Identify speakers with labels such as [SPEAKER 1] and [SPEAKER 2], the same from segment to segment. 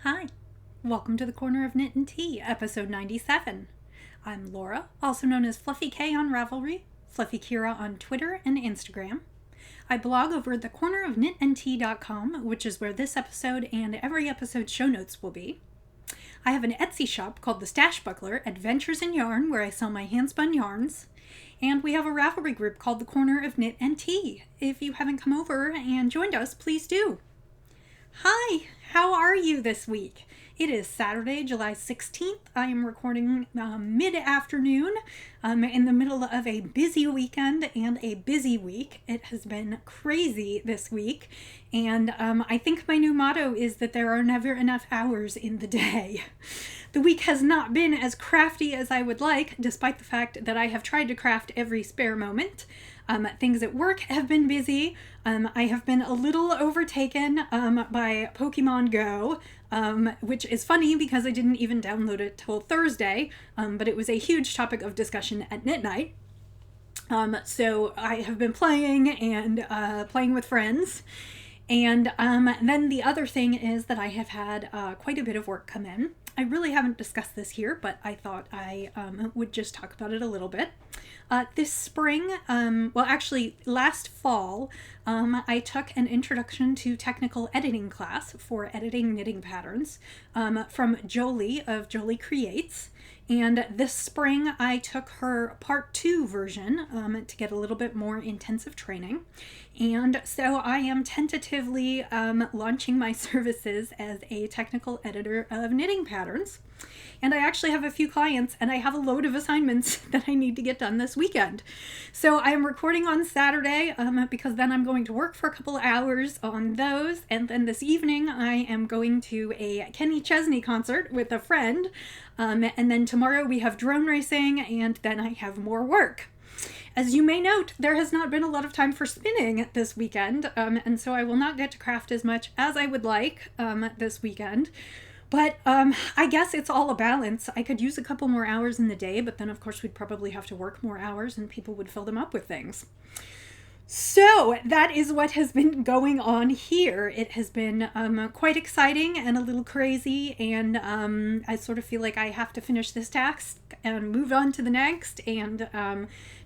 [SPEAKER 1] Hi, welcome to the Corner of Knit and Tea, episode 97. I'm Laura, also known as Fluffy K on Ravelry, Fluffy Kira on Twitter and Instagram. I blog over at thecornerofknitandtea.com, which is where this episode and every episode's show notes will be. I have an Etsy shop called The Stash Buckler, Adventures in Yarn, where I sell my hand-spun yarns. And we have a Ravelry group called The Corner of Knit and Tea. If you haven't come over and joined us, please do. Hi, how are you this week? It is Saturday, July 16th. I am recording mid-afternoon in the middle of a busy weekend and a busy week. It has been crazy this week, and I think my new motto is that there are never enough hours in the day. The week has not been as crafty as I would like, despite the fact that I have tried to craft every spare moment. Things at work have been busy. I have been a little overtaken by Pokemon Go, which is funny because I didn't even download it till Thursday, but it was a huge topic of discussion at Knit Night. So I have been playing and playing with friends. And then the other thing is that I have had quite a bit of work come in. I really haven't discussed this here, but I thought I would just talk about it a little bit. This spring, last fall, I took an introduction to technical editing class for editing knitting patterns from Jolie of Jolie Creates. And this spring, I took her part 2 version to get a little bit more intensive training. And so I am tentatively launching my services as a technical editor of knitting patterns. And I actually have a few clients, and I have a load of assignments that I need to get done this weekend. So I am recording on Saturday because then I'm going to work for a couple of hours on those. And then this evening, I am going to a Kenny Chesney concert with a friend. And then tomorrow we have drone racing, and then I have more work. As you may note, there has not been a lot of time for spinning this weekend, and so I will not get to craft as much as I would like this weekend. But I guess it's all a balance. I could use a couple more hours in the day, but then of course we'd probably have to work more hours and people would fill them up with things. So that is what has been going on here. It has been quite exciting and a little crazy, and I sort of feel like I have to finish this task and move on to the next, and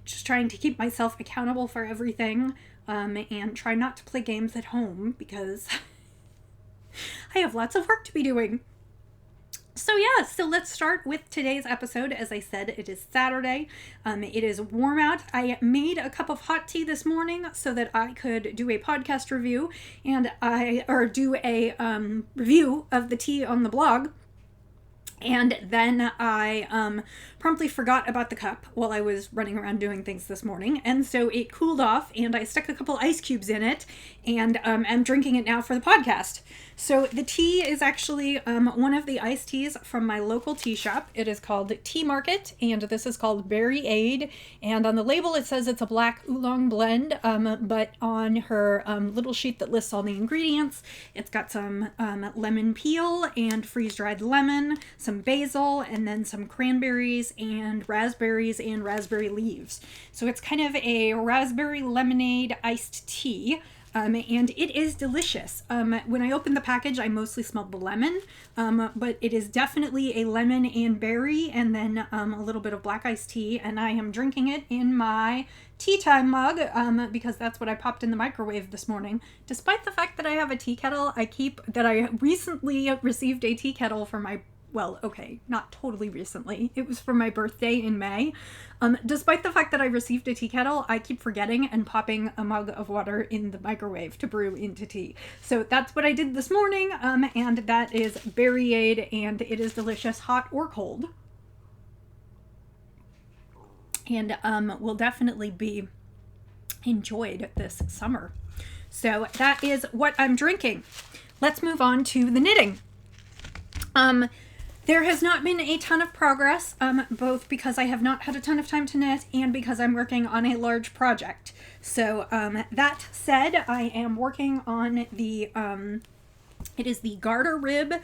[SPEAKER 1] just trying to keep myself accountable for everything and try not to play games at home because I have lots of work to be doing. So let's start with today's episode. As I said, it is Saturday. It is warm out. I made a cup of hot tea this morning so that I could do a podcast review do a review of the tea on the blog. And then I promptly forgot about the cup while I was running around doing things this morning. And so it cooled off, and I stuck a couple ice cubes in it, and I'm drinking it now for the podcast. So the tea is actually one of the iced teas from my local tea shop. It is called Tea Market, and this is called Berry Aid. And on the label it says it's a black oolong blend, but on her little sheet that lists all the ingredients, it's got some lemon peel and freeze-dried lemon, some basil, and then some cranberries and raspberries and raspberry leaves. So it's kind of a raspberry lemonade iced tea. And it is delicious. When I opened the package, I mostly smelled the lemon, but it is definitely a lemon and berry, and then a little bit of black iced tea, and I am drinking it in my tea time mug, because that's what I popped in the microwave this morning. Despite the fact that I have a tea kettle, I recently received a tea kettle for my not totally recently. It was for my birthday in May. Despite the fact that I received a tea kettle, I keep forgetting and popping a mug of water in the microwave to brew into tea. So that's what I did this morning, and that is Berry Aid, and it is delicious, hot or cold. And will definitely be enjoyed this summer. So that is what I'm drinking. Let's move on to the knitting. There has not been a ton of progress, both because I have not had a ton of time to knit and because I'm working on a large project. So that said, I am working on it is the garter rib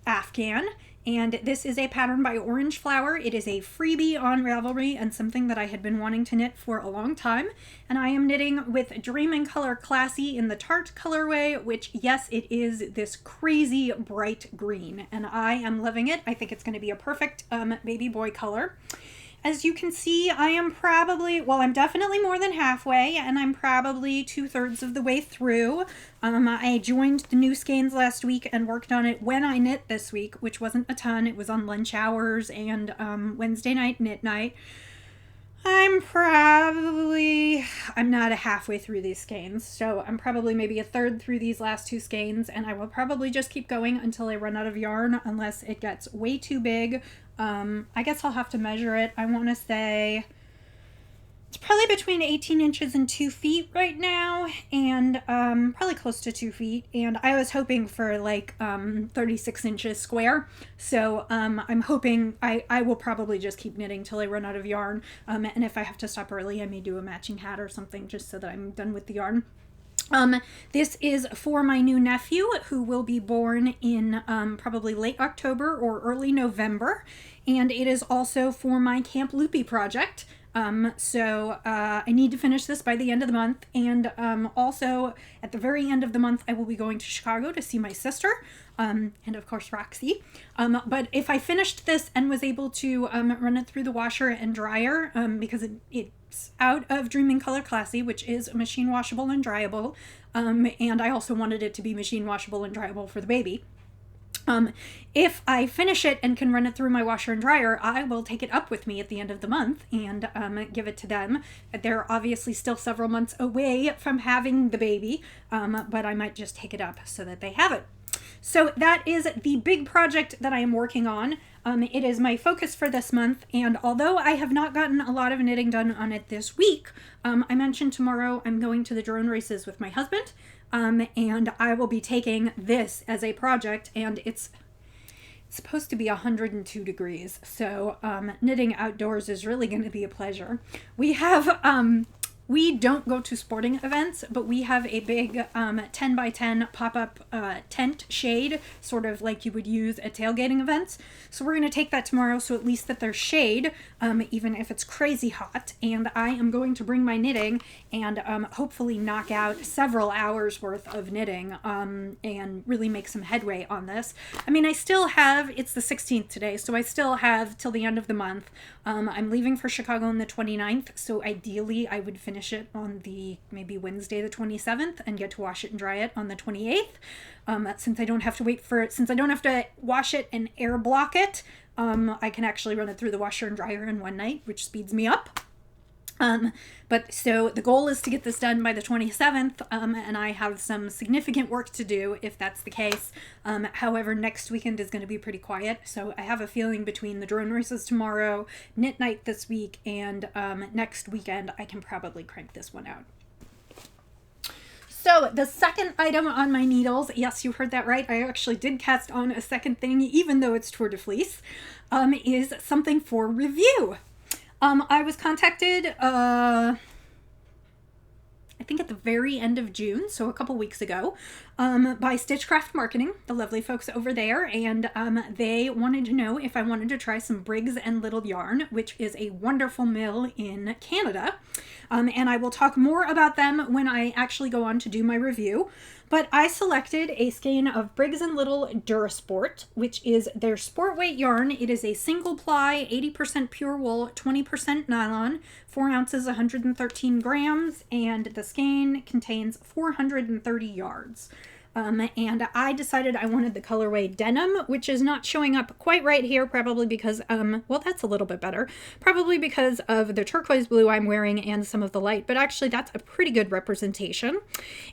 [SPEAKER 1] Afghan, And this is a pattern by Orange Flower. It is a freebie on Ravelry and something that I had been wanting to knit for a long time. And I am knitting with Dream in Color Classy in the Tarte colorway, which, yes, it is this crazy bright green. And I am loving it. I think it's going to be a perfect baby boy color. As you can see, I am probably, well, I'm definitely more than halfway, and I'm probably 2/3 of the way through. I joined the new skeins last week and worked on it when I knit this week, which wasn't a ton. It was on lunch hours and Wednesday night knit night. I'm not a halfway through these skeins, so I'm probably maybe a third through these last two skeins, and I will probably just keep going until I run out of yarn, unless it gets way too big. I guess I'll have to measure it. I want to say it's probably between 18 inches and 2 feet right now, and probably close to 2 feet. And I was hoping for like 36 inches square. So I'm hoping I will probably just keep knitting till I run out of yarn. And if I have to stop early, I may do a matching hat or something just so that I'm done with the yarn. This is for my new nephew, who will be born in probably late October or early November, and it is also for my Camp Loopy project. So I need to finish this by the end of the month, and also at the very end of the month I will be going to Chicago to see my sister, and of course Roxy. But if I finished this and was able to run it through the washer and dryer, because it's out of Dream in Color Classy, which is machine washable and dryable, and I also wanted it to be machine washable and dryable for the baby. If I finish it and can run it through my washer and dryer, I will take it up with me at the end of the month and give it to them. They're obviously still several months away from having the baby, but I might just take it up so that they have it. So that is the big project that I am working on. It is my focus for this month, and although I have not gotten a lot of knitting done on it this week, I mentioned tomorrow I'm going to the drone races with my husband, and I will be taking this as a project, and it's supposed to be 102 degrees, so knitting outdoors is really going to be a pleasure. We don't go to sporting events, but we have a big 10 by 10 pop-up tent shade, sort of like you would use at tailgating events. So we're going to take that tomorrow, so at least that there's shade, even if it's crazy hot. And I am going to bring my knitting and hopefully knock out several hours worth of knitting and really make some headway on this. I mean, it's the 16th today, so I still have till the end of the month. I'm leaving for Chicago on the 29th, so ideally I would finish it on maybe Wednesday the 27th and get to wash it and dry it on the 28th. Since I don't have to wash it and air block it, I can actually run it through the washer and dryer in one night, which speeds me up. But so the goal is to get this done by the 27th, and I have some significant work to do if that's the case. However, next weekend is going to be pretty quiet, so I have a feeling between the drone races tomorrow, knit night this week, and next weekend I can probably crank this one out. So the second item on my needles, yes, you heard that right, I actually did cast on a second thing, even though it's Tour de Fleece, is something for review. I was contacted, I think at the very end of June, so a couple weeks ago, by Stitchcraft Marketing, the lovely folks over there, and they wanted to know if I wanted to try some Briggs and Little yarn, which is a wonderful mill in Canada, and I will talk more about them when I actually go on to do my review. But I selected a skein of Briggs & Little Durasport, which is their sport weight yarn. It is a single ply, 80% pure wool, 20% nylon, 4 ounces, 113 grams, and the skein contains 430 yards. And I decided I wanted the colorway denim, which is not showing up quite right here, probably because, well, that's a little bit better, probably because of the turquoise blue I'm wearing and some of the light, but actually that's a pretty good representation.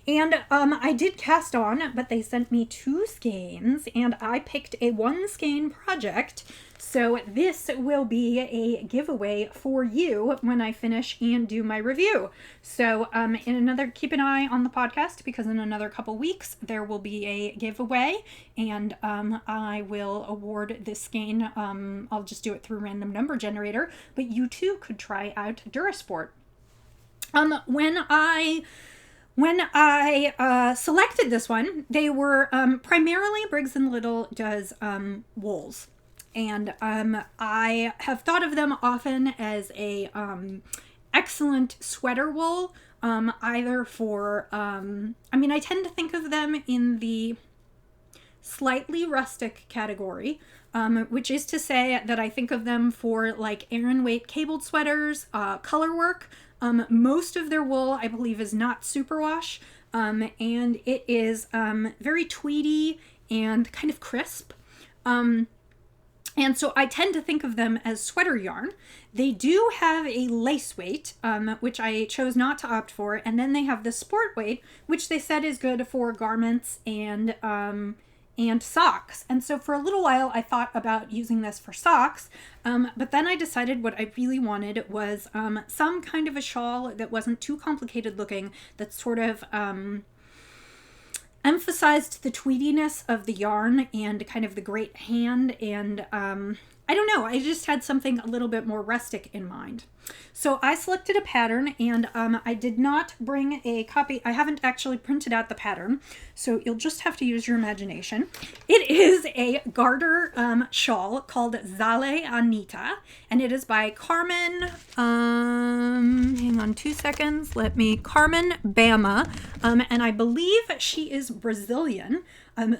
[SPEAKER 1] And I did cast on, but they sent me 2 skeins, and I picked a 1 skein project. So this will be a giveaway for you when I finish and do my review. So keep an eye on the podcast, because in another couple weeks there will be a giveaway, and I will award this skein. I'll just do it through random number generator, but you too could try out Durasport. When I selected this one, they were primarily Briggs & Little does wools. And I have thought of them often as a excellent sweater wool, either for, I tend to think of them in the slightly rustic category, which is to say that I think of them for like Aran weight cabled sweaters, color work. Most of their wool, I believe, is not superwash, and it is very tweedy and kind of crisp. And so I tend to think of them as sweater yarn. They do have a lace weight, which I chose not to opt for, and then they have the sport weight, which they said is good for garments and socks. And so for a little while I thought about using this for socks, but then I decided what I really wanted was some kind of a shawl that wasn't too complicated looking, that sort of emphasized the tweediness of the yarn and kind of the great hand, and I don't know, I just had something a little bit more rustic in mind. So I selected a pattern, and I did not bring a copy. I haven't actually printed out the pattern, so you'll just have to use your imagination. It is a garter shawl called Zale Anita, and it is by Carmen, hang on 2 seconds, Carmen Bama, and I believe she is Brazilian.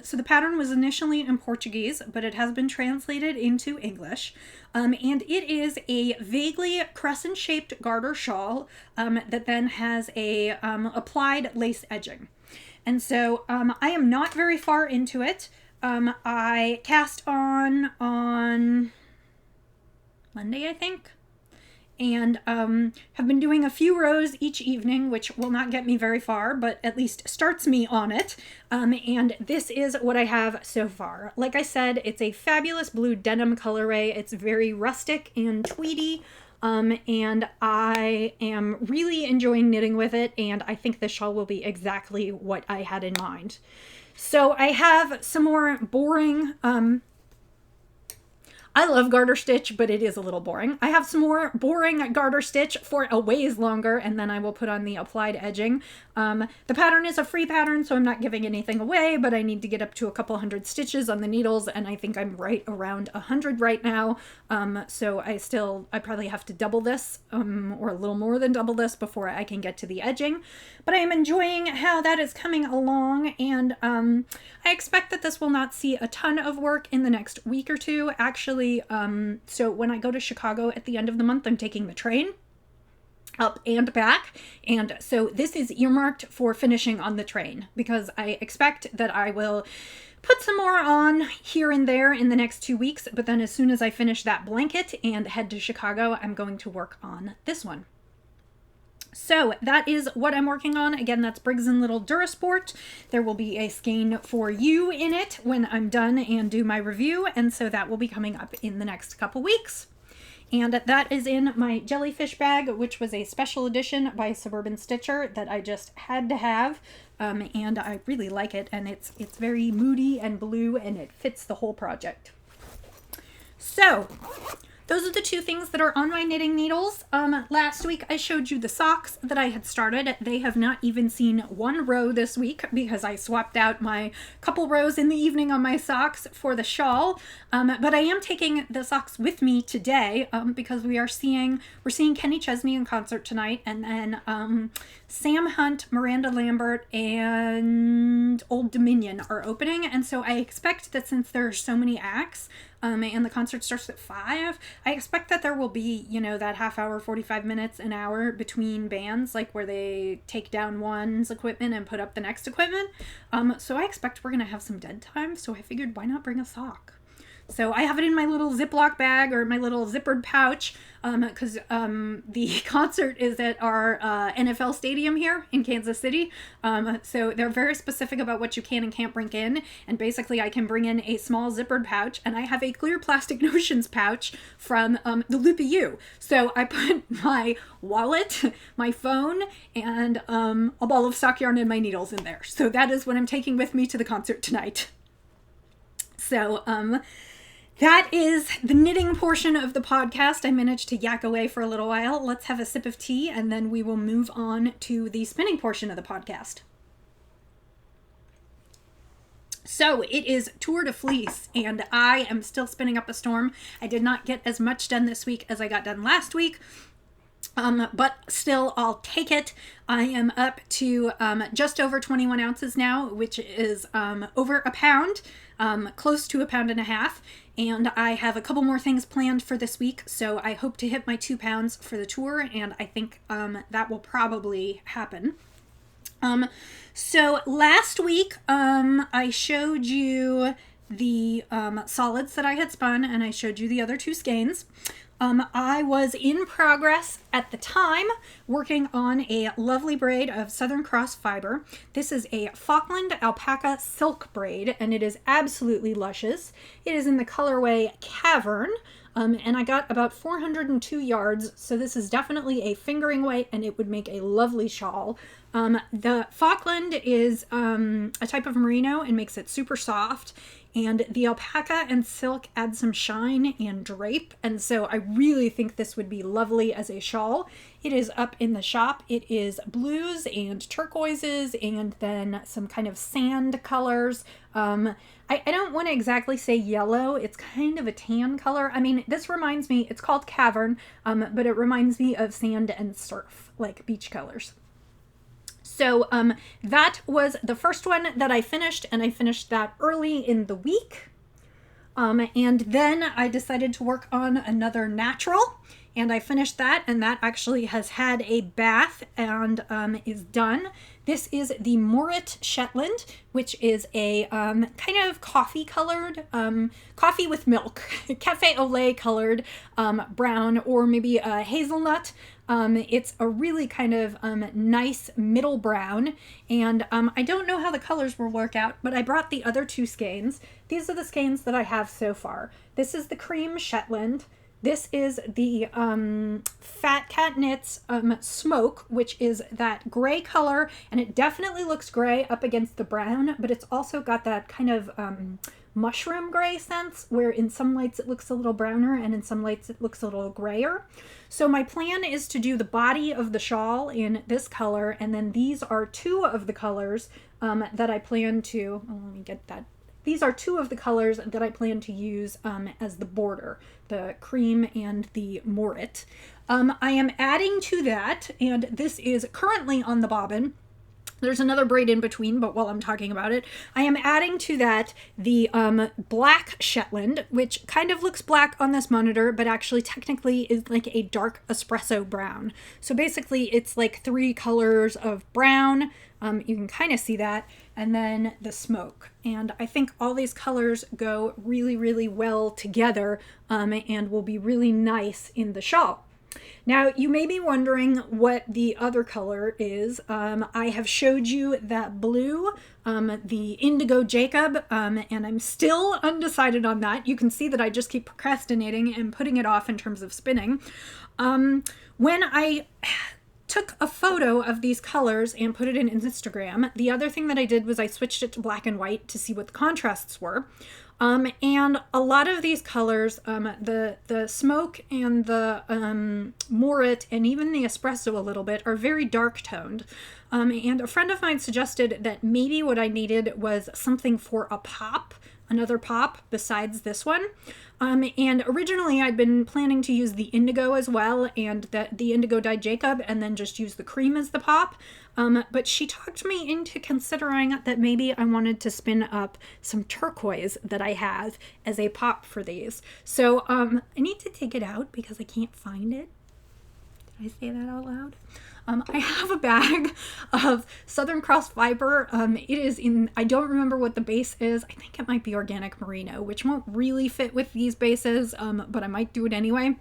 [SPEAKER 1] So the pattern was initially in Portuguese, but it has been translated into English. And it is a vaguely crescent-shaped garter shawl that then has a applied lace edging. And so I am not very far into it. I cast on Monday, I think, and have been doing a few rows each evening, which will not get me very far, but at least starts me on it. And this is what I have so far. Like I said, it's a fabulous blue denim colorway. It's very rustic and tweedy, and I am really enjoying knitting with it, and I think this shawl will be exactly what I had in mind. So I have some more boring, I love garter stitch, but it is a little boring. I have some more boring garter stitch for a ways longer, and then I will put on the applied edging. The pattern is a free pattern, so I'm not giving anything away, but I need to get up to a couple hundred stitches on the needles, and I think I'm right around 100 right now. So I probably have to double this, or a little more than double this before I can get to the edging. But I am enjoying how that is coming along, and I expect that this will not see a ton of work in the next week or two. Actually, so when I go to Chicago at the end of the month, I'm taking the train up and back, and so this is earmarked for finishing on the train, because I expect that I will put some more on here and there in the next 2 weeks, but then as soon as I finish that blanket and head to Chicago, I'm going to work on this one. So that is what I'm working on. Again, that's Briggs & Little Durasport. There will be a skein for you in it when I'm done and do my review, and so that will be coming up in the next couple weeks. And that is in my jellyfish bag, which was a special edition by Suburban Stitcher that I just had to have, and I really like it, and it's very moody and blue, and it fits the whole project. So those are the two things that are on my knitting needles. Last week I showed you the socks that I had started. They have not even seen one row this week because I swapped out my couple rows in the evening on my socks for the shawl. But I am taking the socks with me today because we're seeing Kenny Chesney in concert tonight, and then Sam Hunt, Miranda Lambert, and Old Dominion are opening, and so I expect that since there are so many acts, and the concert starts at 5, I expect that there will be, that half hour, 45 minutes, an hour between bands, like where they take down one's equipment and put up the next equipment. So I expect we're going to have some dead time, so I figured why not bring a sock? So I have it in my little Ziploc bag, or my little zippered pouch, because the concert is at our NFL stadium here in Kansas City. So they're very specific about what you can and can't bring in. And basically I can bring in a small zippered pouch, and I have a clear plastic Notions pouch from the Loopy U. So I put my wallet, my phone, and a ball of stock yarn and my needles in there. So that is what I'm taking with me to the concert tonight. So, that is the knitting portion of the podcast. I managed to yak away for a little while. Let's have a sip of tea, and then we will move on to the spinning portion of the podcast. So it is Tour de Fleece, and I am still spinning up a storm. I did not get as much done this week as I got done last week. But still, I'll take it. I am up to just over 21 ounces now, which is over a pound, close to a pound and a half. And I have a couple more things planned for this week, so I hope to hit my 2 pounds for the tour, and I think that will probably happen. So last week, I showed you the solids that I had spun, and I showed you the other 2 skeins. I was in progress at the time working on a lovely braid of Southern Cross fiber. This is a Falkland alpaca silk braid, and it is absolutely luscious. It is in the colorway Cavern, and I got about 402 yards, so this is definitely a fingering weight, and it would make a lovely shawl. The Falkland is a type of merino and makes it super soft, and the alpaca and silk add some shine and drape, and so I really think this would be lovely as a shawl. It is up in the shop. It is blues and turquoises and then some kind of sand colors. I don't want to exactly say yellow. It's kind of a tan color. I mean, this reminds me, it's called Cavern, but it reminds me of sand and surf, like beach colors. So that was the first one that I finished, and I finished that early in the week. And then I decided to work on another natural, and I finished that, and that actually has had a bath and is done. This is the Morit Shetland, which is a kind of coffee colored, coffee with milk, cafe au lait colored brown, or maybe a hazelnut. It's a really kind of nice middle brown, and I don't know how the colors will work out, but I brought the other 2 skeins. These are the skeins that I have so far. This is the Cream Shetland. This is the Fat Cat Knits Smoke, which is that gray color, and it definitely looks gray up against the brown, but it's also got that kind of mushroom gray sense, where in some lights it looks a little browner and in some lights it looks a little grayer. So my plan is to do the body of the shawl in this color, and then these are 2 of the colors that I plan to, let me get that. These are 2 of the colors that I plan to use as the border, the cream and the Morit. I am adding to that, and this is currently on the bobbin. There's another braid in between, but while I'm talking about it, I am adding to that the black Shetland, which kind of looks black on this monitor, but actually technically is like a dark espresso brown. So basically it's like 3 colors of brown. You can kind of see that, and then the smoke. And I think all these colors go really, really well together and will be really nice in the shawl. Now, you may be wondering what the other color is. I have showed you that blue, the Indigo Jacob, and I'm still undecided on that. You can see that I just keep procrastinating and putting it off in terms of spinning. When I took a photo of these colors and put it in Instagram, the other thing that I did was I switched it to black and white to see what the contrasts were. And a lot of these colors, the smoke and the Morit and even the espresso a little bit, are very dark toned. And a friend of mine suggested that maybe what I needed was something for a pop, another pop besides this one. And originally I'd been planning to use the indigo as well, and the indigo dyed Jacob, and then just use the cream as the pop. But she talked me into considering that maybe I wanted to spin up some turquoise that I have as a pop for these. So I need to take it out because I can't find it. Did I say that out loud? I have a bag of Southern Cross fiber. It is in, I don't remember what the base is. I think it might be organic merino, which won't really fit with these bases, but I might do it anyway.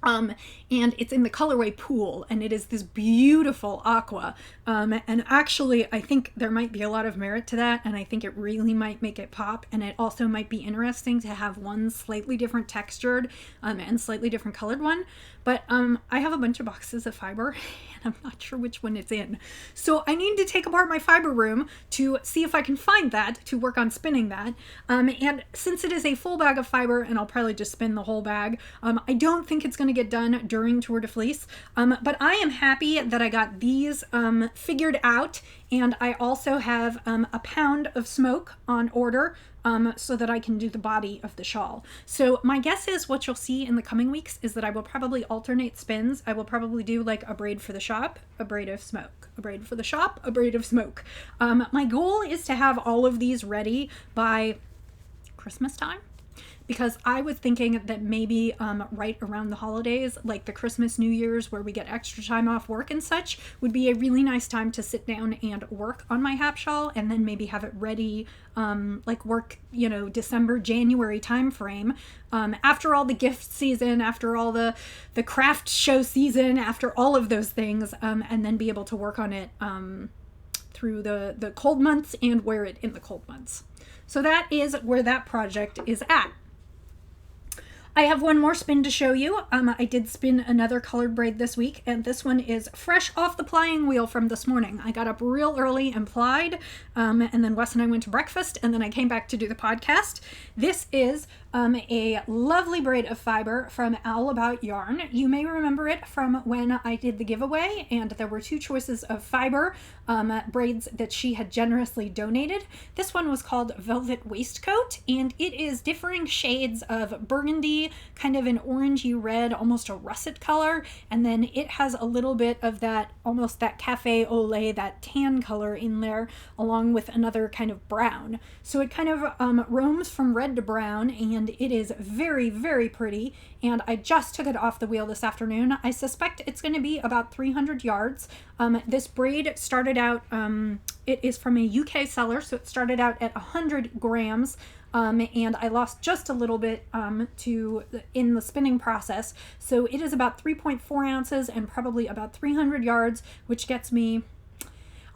[SPEAKER 1] And it's in the colorway Pool, and it is this beautiful aqua. And actually, I think there might be a lot of merit to that, and I think it really might make it pop, and it also might be interesting to have one slightly different textured and slightly different colored one. But I have a bunch of boxes of fiber, and I'm not sure which one it's in. So I need to take apart my fiber room to see if I can find that, to work on spinning that. And since it is a full bag of fiber, and I'll probably just spin the whole bag, I don't think it's going to get done during Tour de Fleece. But I am happy that I got these figured out And I also have a pound of smoke on order so that I can do the body of the shawl. So my guess is what you'll see in the coming weeks is that I will probably alternate spins. I will probably do like a braid for the shop, a braid of smoke, a braid for the shop, a braid of smoke. My goal is to have all of these ready by Christmas time, because I was thinking that maybe right around the holidays, like the Christmas, New Year's, where we get extra time off work and such, would be a really nice time to sit down and work on my hap shawl, and then maybe have it ready, like work, December, January time frame, after all the gift season, after all the craft show season, after all of those things, and then be able to work on it through the cold months and wear it in the cold months. So that is where that project is at. I have one more spin to show you. I did spin another colored braid this week, and this one is fresh off the plying wheel from this morning. I got up real early and plied, and then Wes and I went to breakfast, and then I came back to do the podcast. This is a lovely braid of fiber from All About Yarn. You may remember it from when I did the giveaway, and there were 2 choices of fiber braids that she had generously donated. This one was called Velvet Waistcoat, and it is differing shades of burgundy, kind of an orangey red, almost a russet color, and then it has a little bit of that, almost that cafe au lait, that tan color in there, along with another kind of brown. So it kind of roams from red to brown, and it is very, very pretty, and I just took it off the wheel this afternoon. I suspect it's going to be about 300 yards. This braid started out, it is from a UK seller, so it started out at 100 grams, and I lost just a little bit in the spinning process. So it is about 3.4 ounces and probably about 300 yards, which gets me,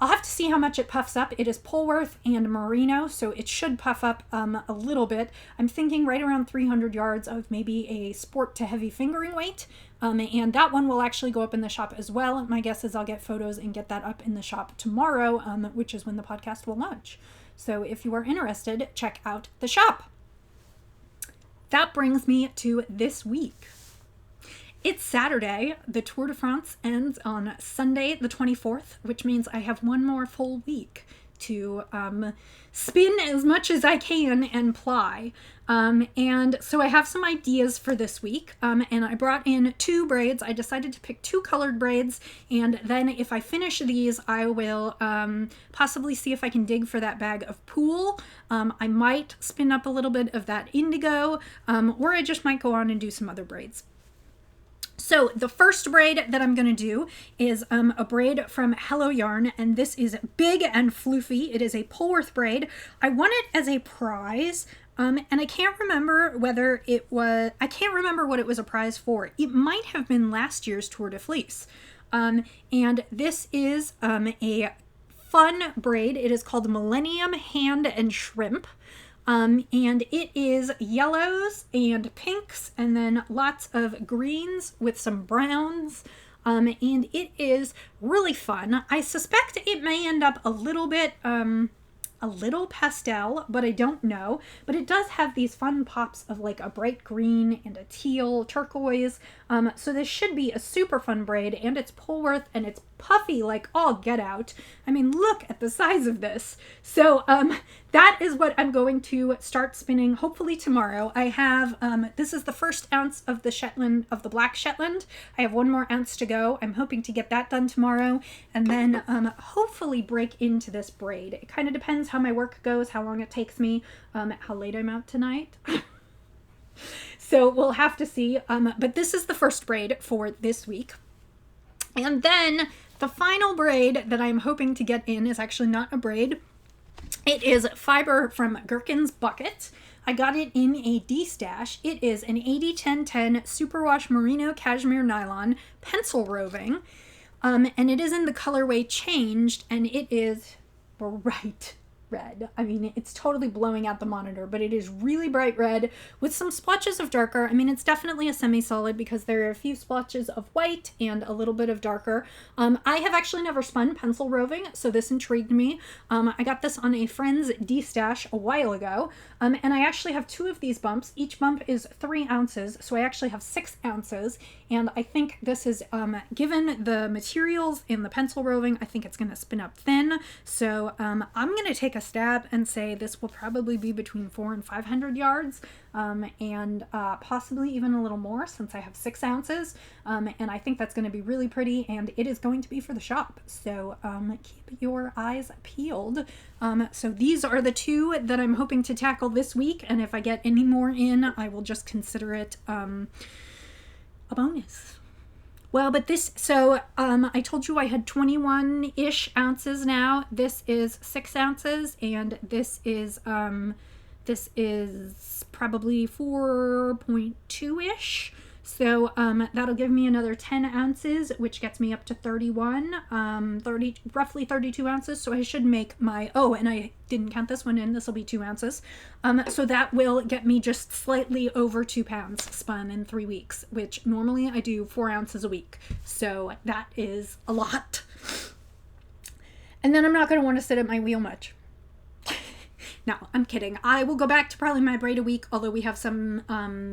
[SPEAKER 1] I'll have to see how much it puffs up. It is Polworth and merino, so it should puff up a little bit. I'm thinking right around 300 yards of maybe a sport to heavy fingering weight. And that one will actually go up in the shop as well. My guess is I'll get photos and get that up in the shop tomorrow, which is when the podcast will launch. So if you are interested, check out the shop. That brings me to this week. It's Saturday. The Tour de France ends on Sunday, the 24th, which means I have one more full week to spin as much as I can and ply. And so I have some ideas for this week, and I brought in 2 braids. I decided to pick 2 colored braids, and then if I finish these, I will possibly see if I can dig for that bag of pool. I might spin up a little bit of that indigo, or I just might go on and do some other braids. So the first braid that I'm going to do is a braid from Hello Yarn, and this is big and floofy. It is a Polworth braid. I won it as a prize, and I can't remember what it was a prize for. It might have been last year's Tour de Fleece. And this is a fun braid. It is called Millennium Hand and Shrimp. And it is yellows and pinks and then lots of greens with some browns. And it is really fun. I suspect it may end up a little bit, a little pastel, but I don't know. But it does have these fun pops of like a bright green and a teal turquoise. So this should be a super fun braid, and it's Polworth and it's puffy like all get out. I mean, look at the size of this. So that is what I'm going to start spinning hopefully tomorrow. I have, this is the first ounce of the Shetland, of the black Shetland. I have 1 more ounce to go. I'm hoping to get that done tomorrow, and then hopefully break into this braid. It kind of depends how my work goes, how long it takes me, how late I'm out tonight. So we'll have to see. But this is the first braid for this week. And then the final braid that I'm hoping to get in is actually not a braid. It is fiber from Gherkin's Bucket. I got it in a D-stash. It is an 80-10-10 superwash merino cashmere nylon pencil roving. And it is in the colorway Changed, and it is bright red. I mean, it's totally blowing out the monitor, but it is really bright red with some splotches of darker. I mean, it's definitely a semi-solid because there are a few splotches of white and a little bit of darker. I have actually never spun pencil roving, so this intrigued me. I got this on a friend's D-stash a while ago, and I actually have 2 of these bumps. Each bump is 3 ounces, so I actually have 6 ounces, and I think this is, given the materials in the pencil roving, I think it's going to spin up thin, so I'm going to take a stab and say this will probably be between 400 and 500 yards, and possibly even a little more since I have 6 ounces, and I think that's going to be really pretty, and it is going to be for the shop, so keep your eyes peeled. So these are the 2 that I'm hoping to tackle this week, and if I get any more in, I will just consider it a bonus. Well, but this, so I told you I had 21-ish ounces now. This is 6 ounces, and this is probably 4.2-ish. So that'll give me another 10 ounces, which gets me up to 30, roughly 32 ounces. So I should make my, oh, and I didn't count this one in. This will be 2 ounces. So that will get me just slightly over 2 pounds spun in 3 weeks, which normally I do 4 ounces a week. So that is a lot. And then I'm not going to want to sit at my wheel much. No, I'm kidding. I will go back to probably my braid a week, although we have some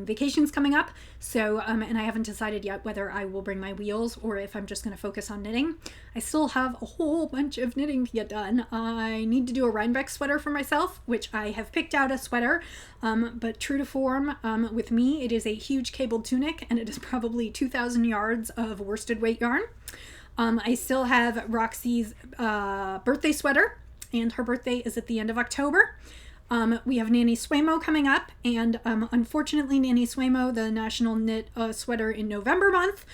[SPEAKER 1] vacations coming up. So, and I haven't decided yet whether I will bring my wheels or if I'm just going to focus on knitting. I still have a whole bunch of knitting to get done. I need to do a Rhinebeck sweater for myself, which I have picked out a sweater, but true to form, with me, it is a huge cabled tunic, and it is probably 2,000 yards of worsted weight yarn. I still have Roxy's birthday sweater, and her birthday is at the end of October. We have Nanny Swaymo coming up, and unfortunately Nanny Swaymo, the National Knit Sweater in November month,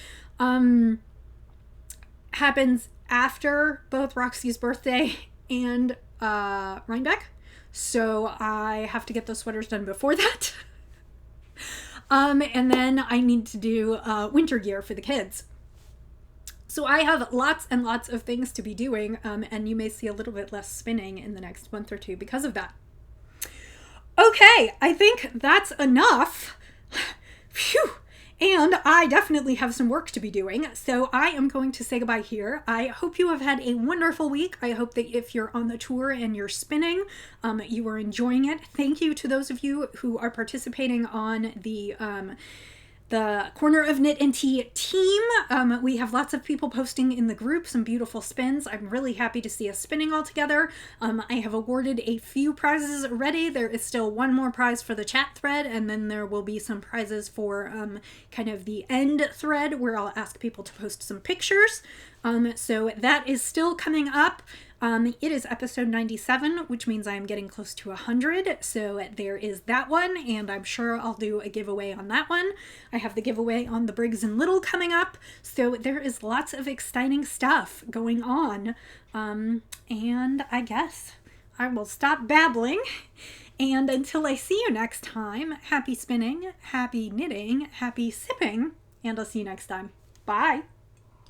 [SPEAKER 1] happens after both Roxy's birthday and Rhinebeck, so I have to get those sweaters done before that. And then I need to do winter gear for the kids. So I have lots and lots of things to be doing, and you may see a little bit less spinning in the next month or 2 because of that. Okay, I think that's enough. Phew! And I definitely have some work to be doing, so I am going to say goodbye here. I hope you have had a wonderful week. I hope that if you're on the tour and you're spinning, you are enjoying it. Thank you to those of you who are participating on the Corner of Knit and Tea team. We have lots of people posting in the group some beautiful spins. I'm really happy to see us spinning all together. I have awarded a few prizes already. There is still one more prize for the chat thread, and then there will be some prizes for kind of the end thread where I'll ask people to post some pictures. So that is still coming up. It is episode 97, which means I am getting close to 100. So there is that one, and I'm sure I'll do a giveaway on that one. I have the giveaway on the Briggs & Little coming up. So there is lots of exciting stuff going on. And I guess I will stop babbling. And until I see you next time, happy spinning, happy knitting, happy sipping, and I'll see you next time. Bye.